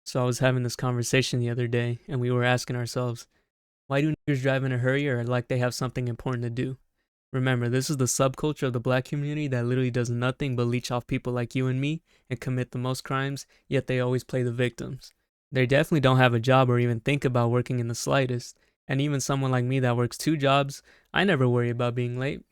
So I was having this conversation the other day, and we were asking ourselves, why do niggers drive in a hurry or like they have something important to do? Remember, this is the subculture of the black community that literally does nothing but leech off people like you and me and commit the most crimes, yet they always play the victims. They definitely don't have a job or even think about working in the slightest. And even someone like me that works two jobs, I never worry about being late.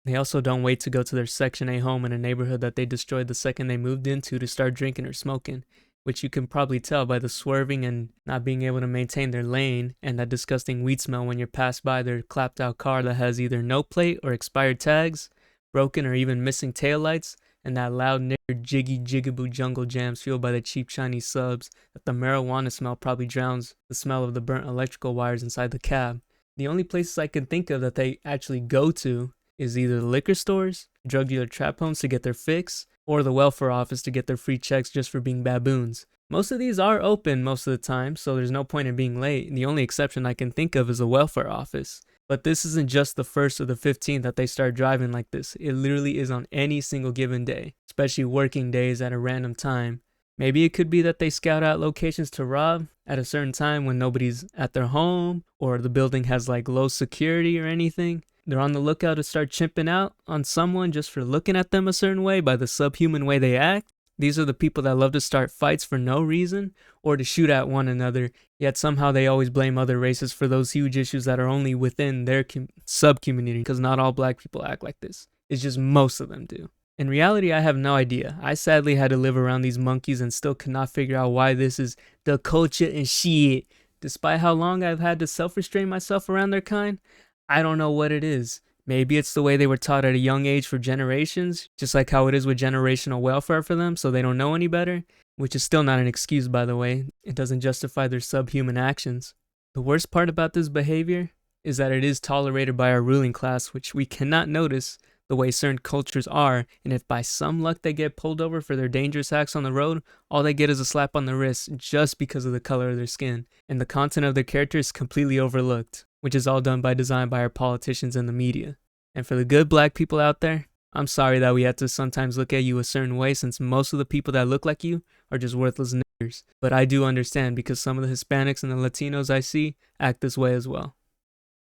They also don't wait to go to their Section A home in a neighborhood that they destroyed the second they moved into to start drinking or smoking, which you can probably tell by the swerving and not being able to maintain their lane and that disgusting weed smell when you're passed by their clapped out car that has either no plate or expired tags, broken or even missing taillights, and that loud nigger jiggy jigaboo jungle jams fueled by the cheap Chinese subs that the marijuana smell probably drowns the smell of the burnt electrical wires inside the cab. The only places I can think of that they actually go to is either the liquor stores, drug dealer trap homes to get their fix, or the welfare office to get their free checks just for being baboons. Most of these are open most of the time, so there's no point in being late. The only exception I can think of is the welfare office. But this isn't just the 1st or the 15th that they start driving like this. It literally is on any single given day, especially working days at a random time. Maybe it could be that they scout out locations to rob at a certain time when nobody's at their home or the building has like low security or anything. They're on the lookout to start chimping out on someone just for looking at them a certain way by the subhuman way they act. These are the people that love to start fights for no reason or to shoot at one another, yet somehow they always blame other races for those huge issues that are only within their sub-community, because not all black people act like this. It's just most of them do. In reality, I have no idea. I sadly had to live around these monkeys and still cannot figure out why this is the culture and shit. Despite how long I've had to self-restrain myself around their kind, I don't know what it is. Maybe it's the way they were taught at a young age for generations, just like how it is with generational welfare for them, so they don't know any better, which is still not an excuse, by the way. It doesn't justify their subhuman actions. The worst part about this behavior is that it is tolerated by our ruling class, which we cannot notice the way certain cultures are, and if by some luck they get pulled over for their dangerous acts on the road, all they get is a slap on the wrist just because of the color of their skin, and the content of their character is completely overlooked, which is all done by design by our politicians and the media. And for the good black people out there, I'm sorry that we have to sometimes look at you a certain way, since most of the people that look like you are just worthless niggers. But I do understand, because some of the Hispanics and the Latinos I see act this way as well.